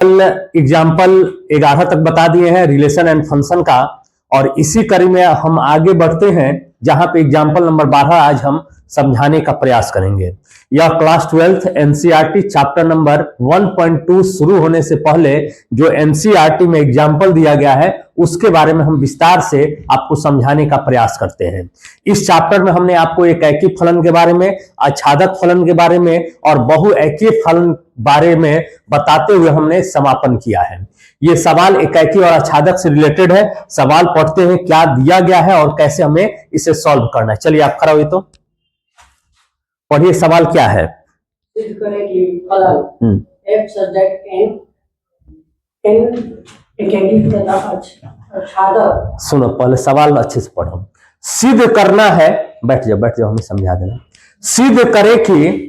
Example 11 तक बता दिए हैं रिलेशन एंड फंक्शन का, और इसी कड़ी में हम आगे बढ़ते हैं जहां पे एग्जाम्पल नंबर 12 आज हम समझाने का प्रयास करेंगे। यह क्लास 12 एनसीईआरटी चैप्टर नंबर 1.2 शुरू होने से पहले जो एनसीईआरटी में एग्जाम्पल दिया गया है उसके बारे में हम विस्तार से आपको समझाने का प्रयास करते हैं। इस चैप्टर में हमने आपको एकाकी फलन के बारे में, आच्छादक फलन के बारे में और बहुएकीय फलन बारे में बताते हुए हमने समापन किया है। ये सवाल एकाकी और आच्छादक से रिलेटेड है। सवाल पढ़ते हैं क्या दिया गया है और कैसे हमें इसे सॉल्व करना है। चलिए आप खड़ा हुए तो पढ़िए, सवाल क्या है। सिद्ध करें कि फलन f such that n एकाकी तथा आच्छादक। सुनो, पहले सवाल अच्छे से पढ़ो। सिद्ध करना है, बैठ जाओ हमें समझा देना। सिद्ध करे कि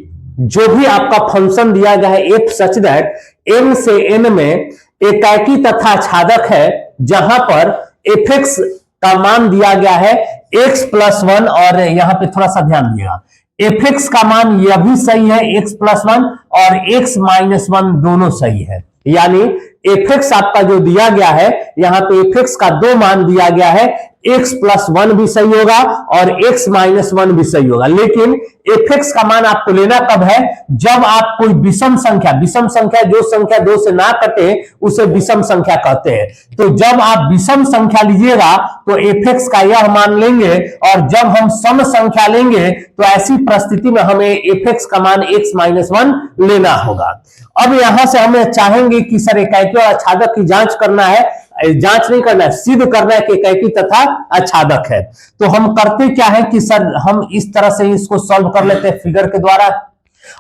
जो भी आपका फंक्शन दिया गया है f सच दैट n से n में एकाकी तथा आच्छादक है, जहां पर fx का मान दिया गया है x+1, और यहां पे थोड़ा सा ध्यान दिएगा fx का मान यह भी सही है x+1 और x-1 दोनों सही है। यानी fx आपका जो दिया गया है यहां पे fx का दो मान दिया गया है, x+1 भी सही होगा और x-1 भी सही होगा। लेकिन fx का मान आपको लेना कब है, जब आप कोई विषम संख्या जो संख्या दो से ना कटे उसे विषम संख्या कहते हैं। तो जब आप विषम संख्या लीजिएगा तो fx का यह मान लेंगे, और जब हम सम संख्या लेंगे तो ऐसी परिस्थिति में हमें fx का मान x-1 लेना होगा। अब यहां से हमें चाहेंगे कि सर एकाकी और आच्छादक की जांच करना है, जांच नहीं करना है, सिद्ध करना है कि एकाकी तथा आच्छादक है। तो हम करते क्या है कि सर हम इस तरह से इसको सॉल्व कर लेते हैं फिगर के द्वारा,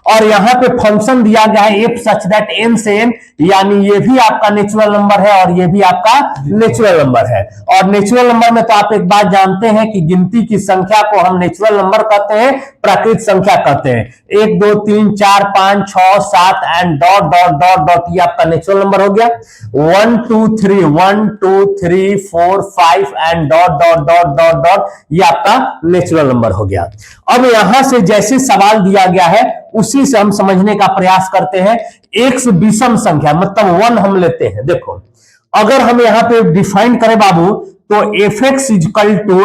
और यहां पे फंक्शन दिया गया है f सच दैट n से n, यानी ये भी आपका नेचुरल नंबर है और ये भी आपका नेचुरल नंबर है। और नेचुरल नंबर में तो आप एक बात जानते हैं कि गिनती की संख्या को हम नेचुरल नंबर कहते हैं, प्राकृत संख्या कहते हैं। 1 2 3 4 5 6 7 and dot dot dot dot, ये आपका नेचुरल नंबर हो गया। 1 2 3 1 2 3 4 5 and dot dot dot dot dot, ये आपका नेचुरल नंबर हो गया। अब यहां से जैसे सवाल दिया गया है उसी से हम समझने का प्रयास करते हैं। एक विषम संख्या मतलब 1 हम लेते हैं। देखो, अगर हम यहां पे डिफाइन करें बाबू, तो fx इजकल टू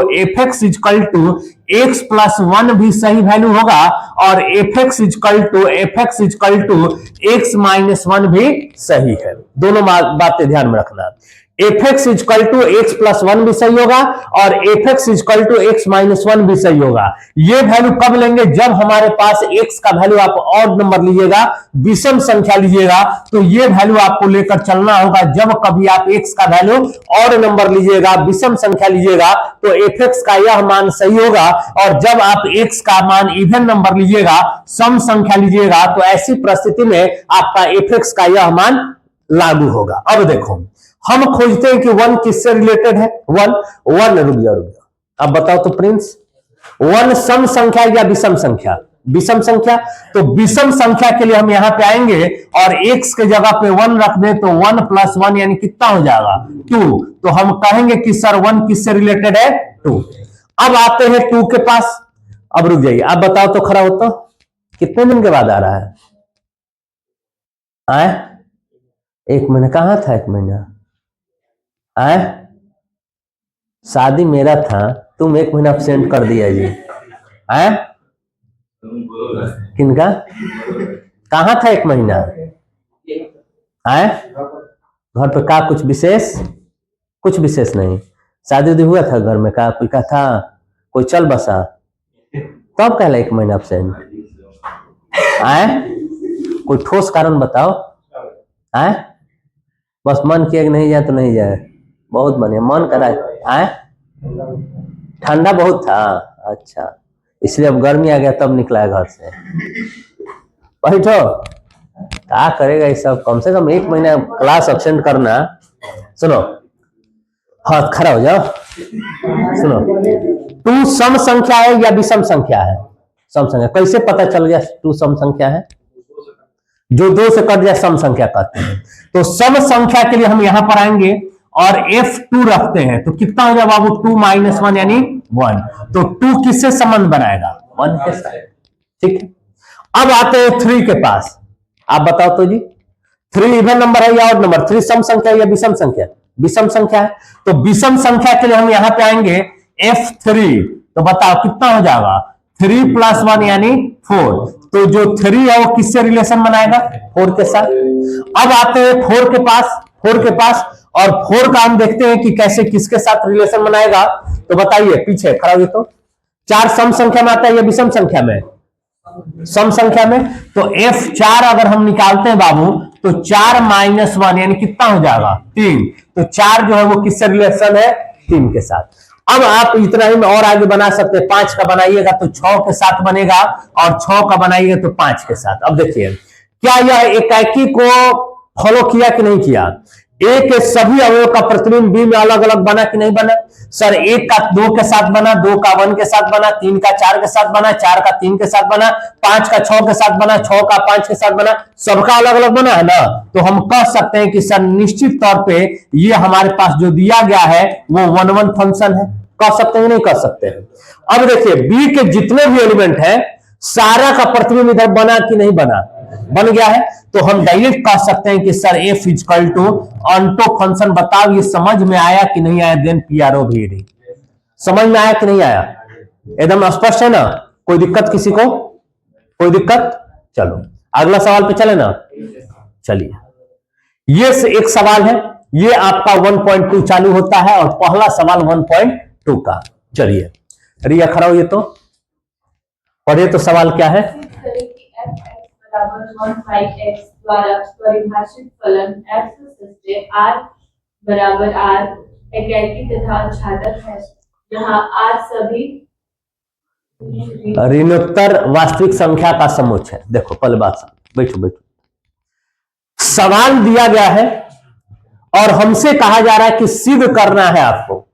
x+1 भी सही वैल्यू होगा, और fx इजकल टू x-1 भी सही है। दोनों बातें ध्यान में रखना। fx इजकल टू x+1 भी सही होगा और fx इजकल टू x-1 भी सही होगा। ये वैल्यू कब लेंगे, जब हमारे पास x का वैल्यू आप ऑड नंबर लीजिएगा, विषम संख्या लीजिएगा, तो ये वैल्यू आपको लेकर चलना होगा। जब कभी आप x का वैल्यू ऑड नंबर लीजिएगा, विषम संख्या लीजिएगा, तो fx का यह मान सही होगा, और जब आप x का मान इवन नंबर लीजिएगा, सम संख्या लीजिएगा, तो ऐसी परिस्थिति में आपका fx का यह मान लागू होगा। अब देखो, हम खोजते हैं कि 1 किससे रिलेटेड है। 1 रुक जाओ अब बताओ तो प्रिंस, 1 सम संख्या या विषम संख्या? विषम संख्या। तो विषम संख्या के लिए हम यहां पे आएंगे और x के जगह पे 1 रख दें, तो 1 + 1 यानी कितना हो जाएगा 2। तो हम कहेंगे कि सर 1 किससे रिलेटेड है 2। अब आते हैं 2 के पास। अब रुक जाइए, आप बताओ तो खड़ा हो तो कितने दिन के बाद आ रहा है? 1 महीना कहां था? 1 महीना शादी मेरा था, तुम 1 महीना एब्सेंट कर दिया जी। किनका? कहां था 1 महीना? घर पे का कुछ विशेष? कुछ विशेष नहीं। शादी उदी हुआ था घर में का? कोई का था? कोई चल बसा? तब कहला 1 महीना एब्सेंट? कोई ठोस कारण बताओ। बस मन किया कि नहीं जाए तो नहीं जाए। बहुत बढ़िया, मन करा ठंडा बहुत था। अच्छा, इसलिए अब गर्मी आ गया तब निकला है घर से। बैठो, क्या करेगा ये सब? कम से कम 1 महीना क्लास एब्सेंट करना। सुनो, हाँ खड़ा हो जाओ। सुनो, 2 सम संख्या है या विषम संख्या है? सम संख्या। कैसे पता चल गया 2 सम संख्या है? जो 2 से कट जाए सम संख्या कहते हैं। तो सम संख्या के लिए हम यहां पर आएंगे और f2 रखते हैं, तो कितना हो जाए बाबू? 2 - 1 यानी 1। तो 2 किससे संबंध बनाएगा? 1 के साथ। ठीक है, अब आते हैं 3 के पास। आप बताओ तो जी, 3 इवन नंबर है या ऑड नंबर, 3 सम संख्या है या विषम संख्या, विषम संख्या है। तो विषम संख्या के लिए हम यहां पे आएंगे f3, तो बताओ कितना हो जाएगा, 3 + 1 यानी 4। तो जो 3 है वो किससे रिलेशन बनाएगा, 4 के साथ। अब आते हैं 4 के पास, 4 के पास, और 4 का हम देखते हैं कि कैसे किसके साथ रिलेशन बनाएगा। तो बताइए, पीछे खड़ा हुई तो 4 सम संख्या में आता है या विषम संख्या में, सम संख्या में। तो f4 अगर हम निकालते हैं बाबू, तो 4 - 1 यानी कितना हो जाएगा, 3। तो 4 जो है वो किससे रिलेशन है, 3 के साथ। अब आप इतना ही में और आगे बना सकते हैं, 5 का बनाइएगा तो 6 के साथ बनेगा, और 6 का बनाइएगा तो 5 के साथ। अब देखिए क्या यह एकाकी को फॉलो किया कि नहीं किया, ए के सभी अवयव का प्रतिबिंब बी में अलग अलग बना कि नहीं बना। सर 1 का 2 के साथ बना, 2 का 1 के साथ बना, 3 का 4 के साथ बना, 4 का 3 के साथ बना, 5 का 6 के साथ बना, 6 का 5 के साथ बना, सबका अलग अलग बना है ना। तो हम कह सकते हैं कि सर निश्चित तौर पे ये हमारे पास जो दिया गया है वो 1-1 फंक्शन है। कह सकते हैं नहीं कह सकते हैं। अब देखिए बी के जितने भी एलिमेंट है सारा का प्रतिबिंब इधर बना कि नहीं बना, बन गया है। तो हम डायरेक्ट कह सकते हैं कि सर f = ऑन्टो फंक्शन। बताओ ये समझ में आया कि नहीं आया, देन PRO भी समझ में आया कि नहीं आया, एकदम स्पष्ट है ना, कोई दिक्कत किसी को, कोई दिक्कत। चलो अगला सवाल पे चले ना, चलिए ये एक सवाल है, ये आपका 1.2 चालू होता है और पहला सवाल 1.2 का। चलिए रिया खड़ा हुई तो पढ़िए, तो सवाल क्या है। द्वारा परिभाषित फलन f से r बराबर r एकाकी तथा छादक है, जहां r सभी ऋणोत्तर वास्तविक संख्या का समूह है। देखो पहले बात, बैठो बैठो, सवाल दिया गया है और हमसे कहा जा रहा है कि सिद्ध करना है आपको।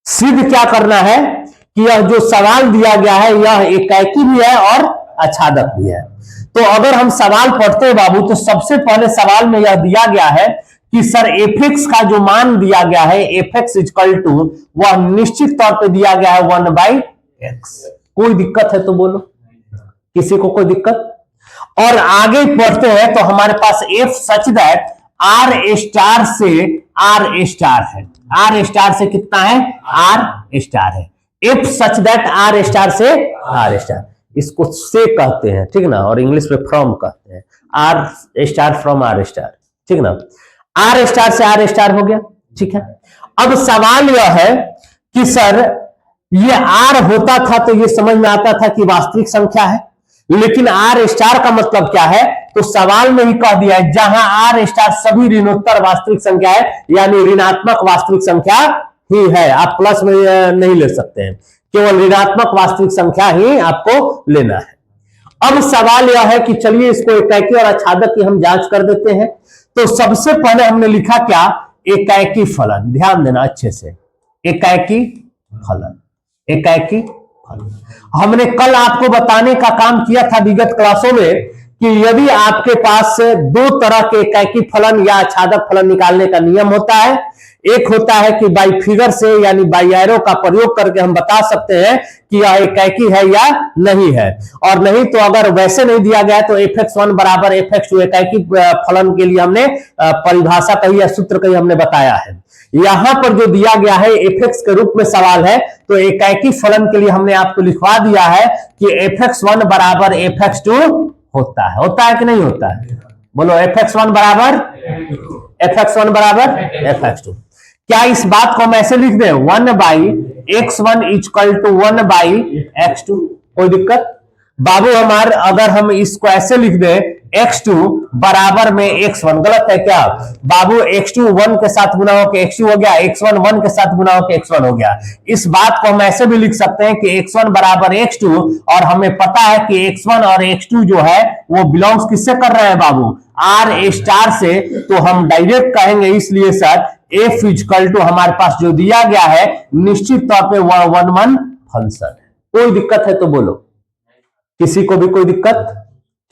सिद्ध क्या करना है कि यह जो सवाल दिया गया है यह एकाकी भी है और अछादक भी है। तो अगर हम सवाल पढ़ते हैं बाबू, तो सबसे पहले सवाल में यह दिया गया है कि सर f(x) का जो मान दिया गया है f(x) = वह निश्चित तौर पे दिया गया है 1/x। कोई दिक्कत है तो बोलो, किसी को कोई दिक्कत। और आगे पढ़ते हैं तो हमारे पास f सच दैट r* से r* है, r* से कितना है, r* है। f सच दैट r* से r*, इसको से कहते हैं, ठीक ना, और इंग्लिश में फ्रॉम कहते हैं, r* फ्रॉम r*, ठीक ना। r* से r* हो गया, ठीक है। अब सवाल यह है कि सर ये r होता था तो ये समझ में आता था कि वास्तविक संख्या है, लेकिन r* का मतलब क्या है, तो सवाल में ही कह दिया है जहां r* सभी ऋणोत्तर वास्तविक संख्या है, यानी ऋणात्मक वास्तविक संख्या ही है। आप प्लस में नहीं ले सकते हैं, केवल ऋणात्मक वास्तविक संख्या ही आपको लेना है। अब सवाल यह है कि चलिए इसको एकाकी और अछादक की हम जांच कर देते हैं। तो सबसे पहले हमने लिखा क्या, एकाकी फलन। ध्यान देना अच्छे से, एकाकी फलन, एकाकी फलन। हमने कल आपको बताने का काम किया था विगत क्लासों में कि यदि आपके पास दो तरह के एकाकी फलन या अछादक फलन निकालने का नियम होता है, एक होता है कि बाई फिगर से यानी बाई एरो का प्रयोग करके हम बता सकते हैं कि यह एकाकी है या नहीं है, और नहीं तो अगर वैसे नहीं दिया गया तो f(x1) = f(x2) एकाकी फलन के लिए हमने परिभाषा कही या सूत्र कही हमने बताया है। यहां पर जो दिया गया है f(x) के रूप में सवाल है, तो एकाकी फलन के लिए हमने आपको लिखवा दिया है कि f(x1) = f(x2) होता है कि नहीं होता है, बोलो f(x1) = f(x2)। क्या इस बात को हम ऐसे लिख दें 1/x1 = 1/x2, कोई दिक्कत बाबू। हमारे अगर हम इसको ऐसे लिख दें x2 बराबर में x1, गलत है क्या बाबू, x2 1 के साथ गुना होकर x2 हो गया, x1 1 के साथ गुना होकर x1 हो गया। इस बात को हम ऐसे भी लिख सकते हैं कि x1 = x2, और हमें पता है कि x1 और x2 जो है वो बिलोंग्स किससे कर रहे हैं बाबू, r* से। तो हम डायरेक्ट कहेंगे इसलिए सर f = हमारे पास जो दिया गया है निश्चित तौर पे 1-1 फंक्शन है। कोई दिक्कत है तो बोलो, किसी को भी कोई दिक्कत,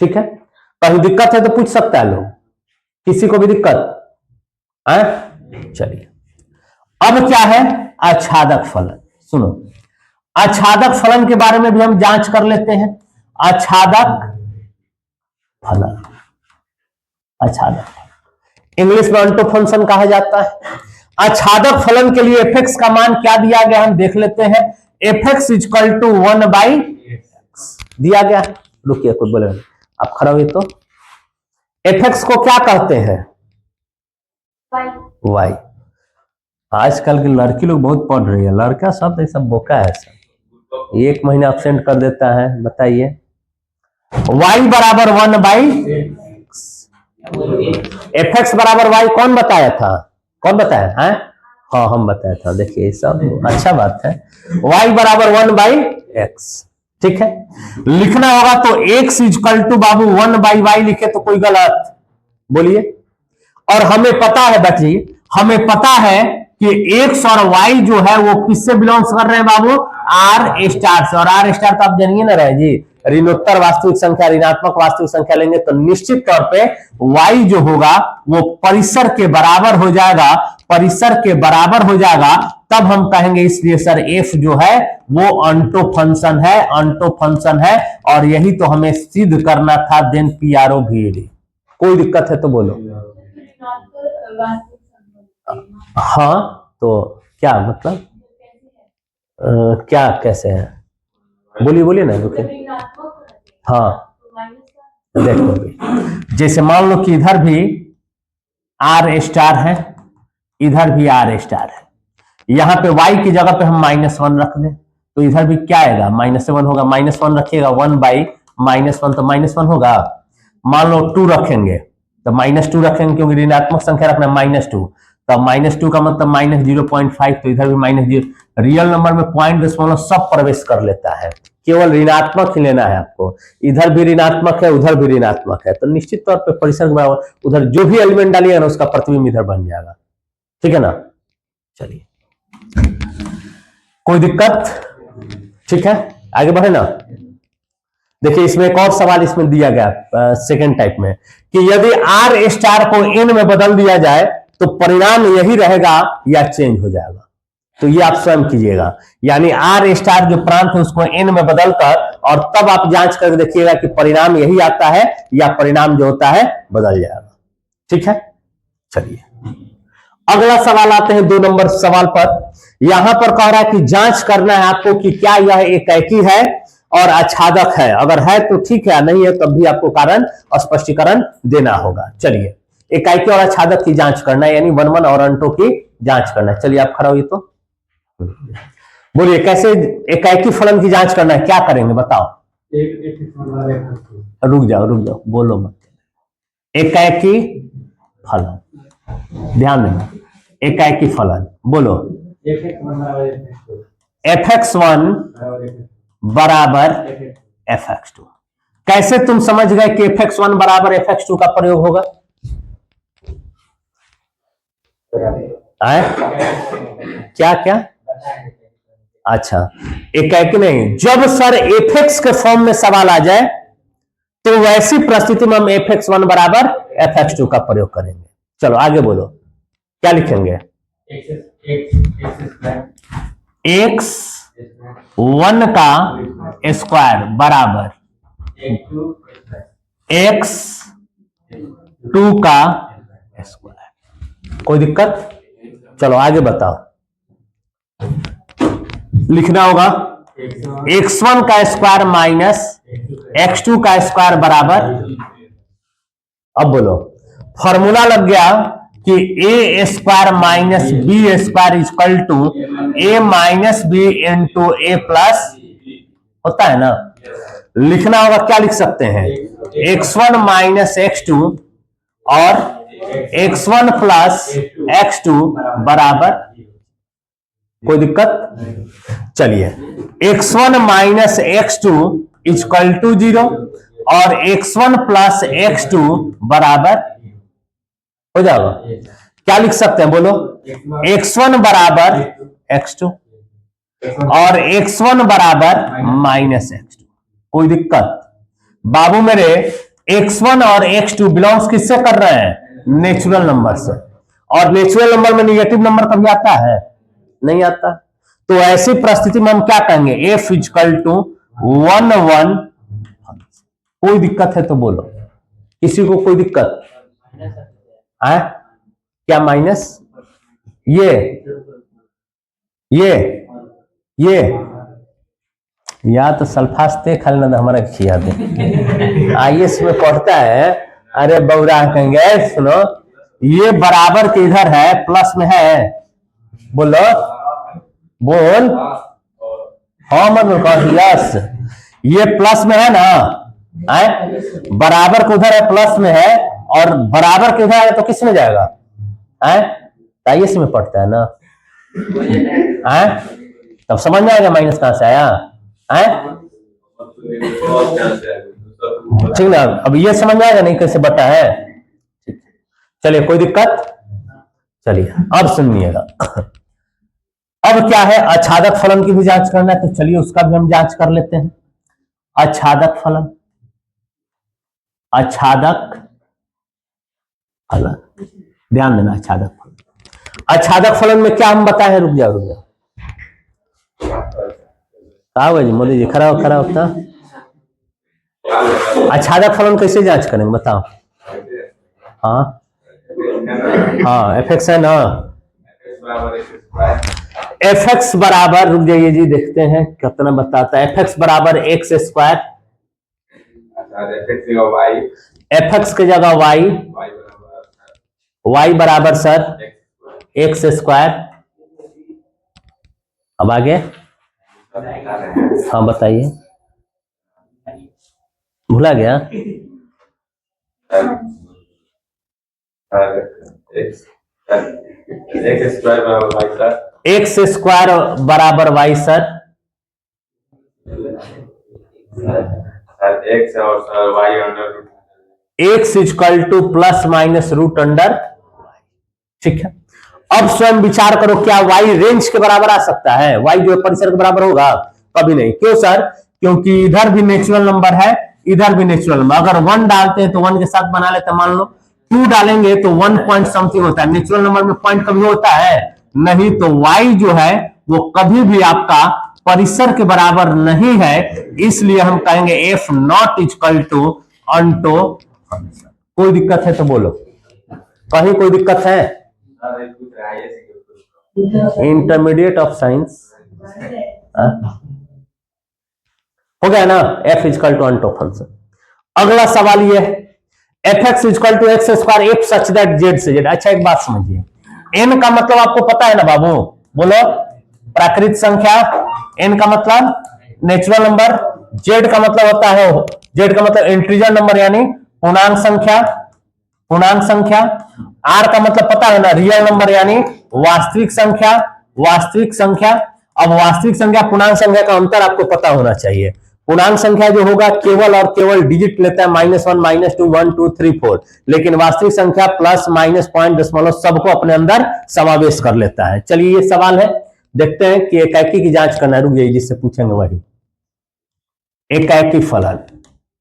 ठीक है। कहीं दिक्कत है तो पूछ सकता है लोग, किसी को भी दिक्कत है। चलिए अब क्या है अछादक फलन। सुनो, अछादक फलन के बारे में भी हम जांच कर लेते हैं। अछादक फलन अछादक। इंग्लिश में ऑन्टो फंक्शन कहा जाता है। अछादक फलन के लिए एफ एक्स का मान क्या दिया गया हम देख लेते हैं। F x is equal to 1/x दिया गया। रुकिए कोई बोले आप खड़ा हुए तो एफ एक्स को क्या कहते हैं? वाई। आजकल की लड़की लोग बहुत पढ़ रही है, लड़का सब ऐसा बोका है सब, एक महीना एब्सेंट कर देता है। बताइए y बराबर 1/x, एफ एक्स बराबर वाई कौन बताया था? कौन बताया है? हाँ हम बताया था। देखिए सब अच्छा बात है। y बराबर 1/x, ठीक है। लिखना होगा तो x is equal to Babu 1/y लिखे तो कोई गलत बोलिए। और हमें पता है बच्ची, हमें पता है कि x और y जो है वो किससे बिलोंग्स कर रहे हैं बाबू? r स्टार से। और r स्टार तो आप जानिए ना रहे जी, ऋणोत्तर वास्तविक संख्या ऋणात्मक वास्तविक संख्या लेंगे तो निश्चित तौर पे y जो होगा वो परिसर के बराबर हो जाएगा, परिसर के बराबर हो जाएगा। तब हम कहेंगे इसलिए सर f जो है वो ऑन्टो फंक्शन है, ऑन्टो फंक्शन है। और यही तो हमें सिद्ध करना था। Then PRO VAD। कोई दिक्कत है तो बोलो। हाँ तो क्या मतलब क्या कैसे है? बोलिए बोलिए ना। रुकिए हाँ देखो, जैसे मान लो कि इधर भी r स्टार है, इधर भी r स्टार है। यहां पे y की जगह पे हम -1 रख दें तो इधर भी क्या आएगा? -1 होगा। -1 रखिएगा 1/-1 तो -1 होगा। मान लो 2 रखेंगे तो -2 रखेंगे क्योंकि ऋणात्मक संख्या रखना -2, तो -2 का मतलब -0.5, तो इधर भी -0। रियल नंबर में पॉइंट दशमलव सब प्रवेश कर लेता है, केवल ऋणात्मक ही लेना है आपको। इधर भी ऋणात्मक है, उधर भी ऋणात्मक है, तो निश्चित तौर पे परिसर के बराबर उधर जो भी एलिमेंट डालिएगा ना उसका प्रतिबिंब इधर बन जाएगा। ठीक है ना? चलिए कोई दिक्कत? ठीक है आगे बढ़े ना। देखिए इसमें एक और सवाल इसमें दिया गया सेकंड टाइप में कि यदि r स्टार को n में बदल दिया जाए तो परिणाम यही रहेगा या चेंज हो जाएगा। तो ये आप स्वयं कीजिएगा, यानी r स्टार जो प्रांत है उसको n में बदलकर और तब आप जांच करके देखिएगा कि परिणाम यही आता है या परिणाम जो होता है बदल जाएगा। ठीक है चलिए अगला सवाल आते हैं 2 नंबर सवाल पर। यहां पर कह रहा है कि जांच करना है आपको कि क्या यह एकाकी है और आच्छादक है। अगर है तो ठीक है, नहीं है तब भी आपको कारण और स्पष्टीकरण देना होगा। चलिए एकाकी और आच्छादक की जांच करना है, यानी 1-1 और अंटों की जांच करना है। चलिए आप खड़ा होइए तो बोलिए कैसे एकाकी फलन की जांच करना है, क्या करेंगे बताओ। रुक जाओ बोलो मत। एकाकी फलन ध्यान देना, एकाकी फलन बोलो। fx1 बराबर fx2। कैसे तुम समझ गए कि fx1 बराबर fx2 का प्रयोग होगा? क्या क्या? अच्छा एकाकी नहीं, जब सर fx के फॉर्म में सवाल आ जाए तो वैसी परिस्थिति में हम fx1 बराबर fx2 का प्रयोग करेंगे। चलो आगे बोलो क्या लिखेंगे? x1 का स्क्वायर बराबर x2 का स्क्वायर। कोई दिक्कत? चलो आगे बताओ। लिखना होगा x1 का स्क्वायर माइनस x2 का स्क्वायर बराबर। अब बोलो फॉर्मूला लग गया कि a square minus B square equal to a minus B into A plus होता है ना। लिखना होगा क्या लिख सकते हैं? x1 माइनस x2 और x1 प्लस x2 बराबर। कोई दिक्कत? चलिए x1 minus x2 equal to 0 और x1 प्लस x2 बराबर हो जाएगा। क्या लिख सकते हैं बोलो? x1 बराबर x2 और x1 बराबर माइनस x2। कोई दिक्कत? बाबू मेरे x1 और x2 बिलोंग्स किससे कर रहे हैं? नेचुरल नंबर से। और नेचुरल नंबर में निगेटिव नंबर कभी आता है? नहीं आता। तो ऐसी परिस्थिति में हम क्या कहेंगे? f equal to 1-1। कोई दिक्कत है तो बोलो, किसी को कोई दिक्कत? है क्या माइनस? ये या तो सल्फास्ते खाली ना हमारा खिया दे। आईएएस में पढ़ता है, अरे बौरा कहेंगे सुनो, ये बराबर के इधर है, प्लस में है, बोलो बोल, हाँ मतलब यस, ये प्लस में है ना, बराबर के उधर है प्लस में है, और बराबर के उधर है तो किस में जाएगा? आईएएस में पढ़ता है ना, तब समझ में आएगा माइनस कहां से आया। ठीक ना, अब ये समझ में आएगा नहीं कैसे बटा है। चलिए कोई दिक्कत? चलिए अब सुनिएगा। अब क्या है, आच्छादक फलन की भी जांच करना है, तो चलिए उसका भी हम जांच कर लेते हैं। आच्छादक फलन, आच्छादक फलन, ध्यान देना, आच्छादक फलन। आच्छादक फलन में क्या हम बताए हैं, रुक जाओ जी मोदी जी, खड़ा होता। आच्छादक फलन कैसे जांच करेंगे बताओ? हाँ एफ एक्स है ना, एफ एक्स बराबर, रुक जाइए जी देखते हैं कितना बताता है। एफ एक्स बराबर एक्स स्क्वायर, एफ एक्स की जगह वाई, वाई बराबर सर एक्स स्क्वायर। अब आगे हाँ बताइए, भूला गया? एक्स स्क्वायर बराबर वाई सर, एक्स और Y under X equal to plus minus root under. ठीक है, अब स्वयं विचार करो, क्या वाई रेंज के बराबर आ सकता है? वाई जो परिसर के बराबर होगा? कभी नहीं। क्यों सर? क्योंकि इधर भी नेचुरल नंबर है, इधर भी नेचुरल नंबर। अगर 1 डालते हैं तो 1 के साथ बना लेते हैं, मान लो 2 डालेंगे तो 1 पॉइंट समथिंग होता है। नेचुरल नंबर में पॉइंट कभी होता है नहीं, तो y जो है वो कभी भी आपका परिसर के बराबर नहीं है, इसलिए हम कहेंगे f not equal to onto. कोई दिक्कत है तो बोलो, कहीं कोई दिक्कत है? इंटरमीडिएट ऑफ साइंस हो गया ना, f equal to onto function. अगला सवाल ये है, F X equal to X square F such that Z से जेड। अच्छा एक बात समझिए, एन का मतलब आपको पता है ना बाबू, बोलो, प्राकृत संख्या। एन का मतलब नेचुरल नंबर, जेड का मतलब होता है, जेड का मतलब इंटीजर नंबर यानी पूर्णांक संख्या, पूर्णांक संख्या। आर का मतलब पता है ना, रियल नंबर यानी वास्तविक संख्या, वास्तविक संख्या। अब वास्तविक संख्या पूर्णांक संख्या का अंतर आपको पता होना चाहिए। पूर्णांक संख्या जो होगा केवल और केवल डिजिट लेता है, -1 -2 1 2 3 4, लेकिन वास्तविक संख्या प्लस माइनस पॉइंट दशमलव सबको अपने अंदर समावेश कर लेता है। चलिए ये सवाल है, देखते हैं कि एकाकी की जांच करना, रुक जाइए जिससे पूछेंगे वही। एकाकी फलन,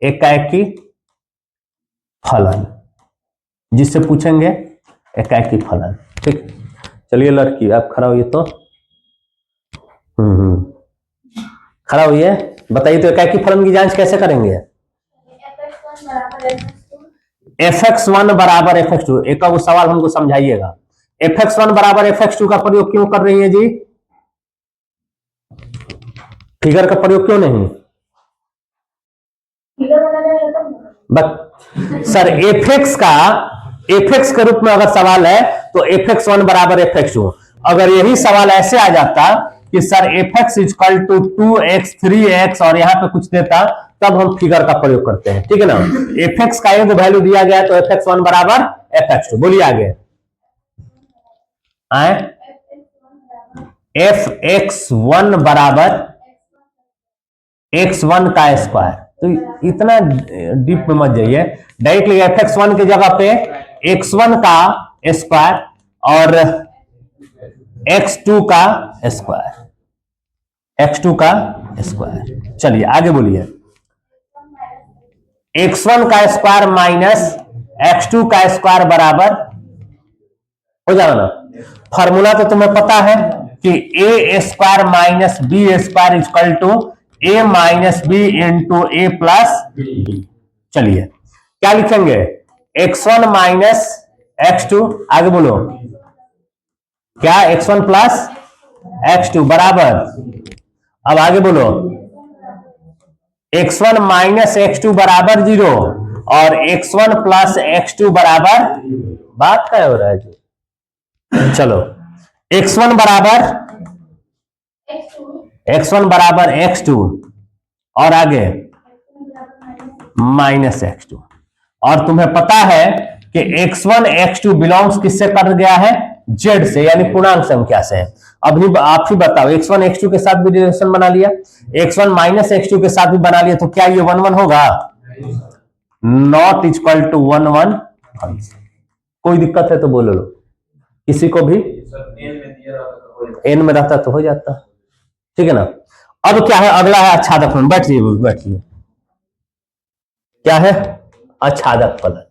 एकाकी फलन जिससे पूछेंगे, एकाकी फलन। ठीक, चलिए लड़की आप खड़ा होइए तो, खड़ा होइए, बताइए तो एकाकी फलन की जांच कैसे करेंगे? fx1 बराबर fx2, एक वो सवाल हमको समझाइएगा। fx1 बराबर fx2 का प्रयोग क्यों कर रही है जी? फिगर का प्रयोग क्यों नहीं? सर fx के रूप में अगर सवाल है तो fx1 बराबर fx2। अगर यही सवाल ऐसे आ जाता कि sir fx equal to 2x 3x और यहां पे कुछ देता, तब हम फिगर का प्रयोग करते हैं। ठीक है ना, fx का एक वैल्यू दिया गया है तो fx1 बराबर fx2। बोलिए आगे, fx1 बराबर x1 का स्क्वायर। तो इतना डीप में मत जाइए, डायरेक्टली fx1 की जगह पे x1 का स्क्वायर और x2 का स्क्वायर, x2 का स्क्वायर। चलिए आगे बोलिए, x1 का स्क्वायर माइनस x2 का स्क्वायर बराबर हो जाएगा ना। फॉर्मूला तो तुम्हें पता है कि a square minus B square equal to a minus B into A plus B. चलिए क्या लिखेंगे, x1 माइनस x2, आगे बोलो क्या, x1 प्लस x2 बराबर, अब आगे बोलो x1 माइनस x2 बराबर 0 और x1 प्लस x2 बराबर, बात क्या हो रहा है जी, चलो x1 बराबर x1 बराबर x2 और आगे माइनस x2, और तुम्हें पता है कि x1 x2 बिलोंग्स किससे कर गया है, z से, यानी पूर्णांक संख्या से। अभी आप ही बताओ, x1 x2 के साथ भी रिलेशन बना लिया, x1 माइनस x2 के साथ भी बना लिया, तो क्या ये 1 1 होगा, नॉट इक्वल टू 1 1। कोई दिक्कत है तो बोलो लो, किसी को भी n में रहता तो हो जाता, ठीक है ना। अब क्या है, अगला है आच्छादक फलन, बैठिए बैठिए, क्या है आच्छादक फलन,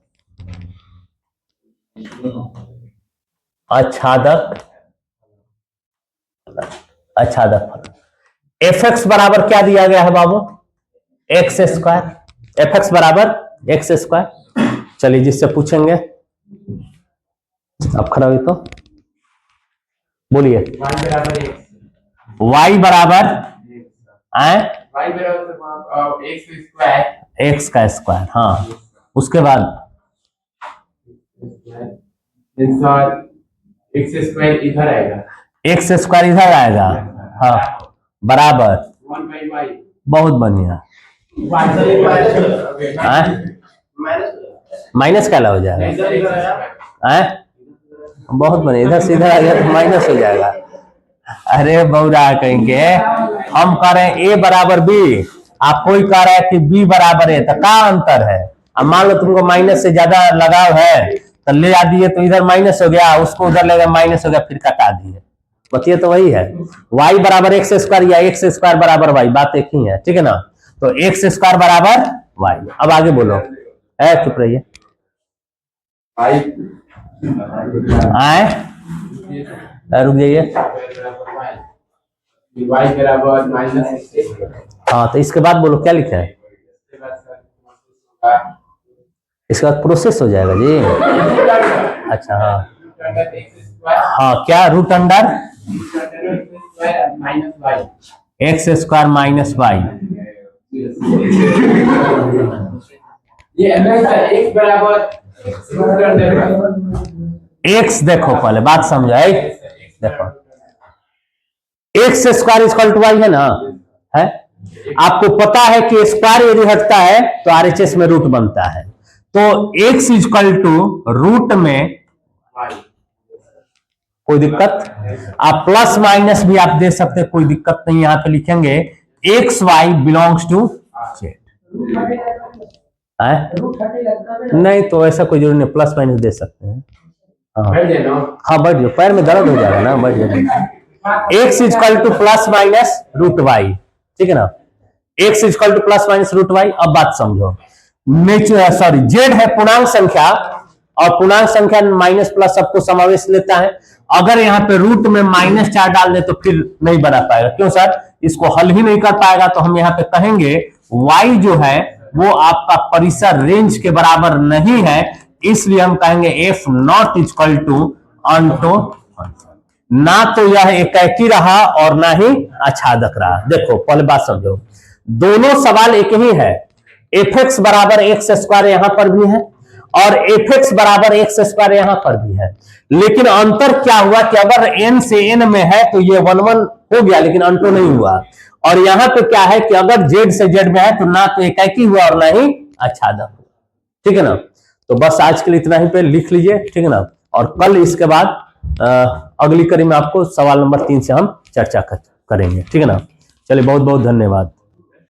आच्छादक फलन। एफ एक्स बराबर क्या दिया गया है बाबू, एक्स स्क्वायर, एफ एक्स बराबर एक्स स्क्वायर। चलिए जिससे पूछेंगे, अब खड़ा हुई तो बोलिए, y बराबर एक्स का स्क्वायर, हाँ, उसके बाद एक्स स्क्वायर इधर आएगा, एक्स स्क्वायर इधर आएगा, हाँ बराबर, 1/y, बहुत बढ़िया, माइनस क्या हो जाएगा, बहुत बढ़िया, इधर से इधर आ गया तो माइनस हो जाएगा। अरे बहुरा कहेंगे, हम कह रहे हैं a बराबर b, आप कोई कह रहा है कि b बराबर a, तो क्या अंतर है। अब मान लो तुमको माइनस से ज्यादा लगाव है तो ले आ दिए तो इधर माइनस हो गया, उसको उधर ले गया माइनस हो गया, फिर कटा दिए, बतिए तो वही है, y बराबर एक्स स्क्वायर या एक्स स्क्वायर बराबर y, बात एक ही है, ठीक है ना। तो एक्स स्क्वायर बराबर y, अब आगे बोलो, चुप रहिए, आए रुक जाइए, y बराबर माइनस, हाँ तो इसके बाद बोलो क्या लिखा है, इसके बाद प्रोसेस हो जाएगा जी, अच्छा हाँ, हाँ क्या, root under X square minus Y, ये x बराबर एक्स, देखो पहले बात समझो, देखो X square equal to Y है ना, है, आपको पता है कि स्क्वायर यदि हटता है तो आरएचएस में रूट बनता है, तो एक्स इक्वल टू रूट में कोई दिक्कत, आप प्लस माइनस भी आप दे सकते हैं, कोई दिक्कत नहीं, यहां पे लिखेंगे X Y belongs to Z, नहीं तो ऐसा कोई जरूरी नहीं, प्लस माइनस दे सकते हैं, हाँ बैठ जाओ, पैर में दर्द हो जाएगा ना, बैठ जाओ, X equal to plus minus root Y, ठीक है ना, X equal to plus minus root Y. अब बात समझो, सॉरी जेड है पूर्णांक संख्या, और पूर्णांक संख्या माइनस प्लस सबको समावेश लेता है, अगर यहाँ पे रूट में -4 डाल दे तो फिर नहीं बना पाएगा, क्यों सर, इसको हल ही नहीं कर पाएगा, तो हम यहाँ पे कहेंगे y जो है वो आपका परिसर रेंज के बराबर नहीं है, इसलिए हम कहेंगे f not equal to onto, ना तो यह एकाकी रहा और ना ही आच्छादक रहा। देखो पहले बात समझो, दोनों सवाल एक ही है, एफ एक्स बराबर एक्स स्क्वायर यहां पर भी है और एफ एक्स बराबर एक्स स्क्वायर यहां पर भी है, लेकिन अंतर क्या हुआ कि अगर n से n में है तो ये 1 1 हो गया, लेकिन अंटो नहीं हुआ, और यहां पे क्या है कि अगर z से z में है तो ना तो एकाकी हुआ और ना ही आच्छादक, ठीक है ना। तो बस आज के लिए इतना ही पे लिख लीजिए, ठीक है ना, और कल इसके बाद अगली कड़ी में आपको सवाल नंबर 3 से हम चर्चा करेंगे, ठीक है ना। चलिए बहुत बहुत धन्यवाद।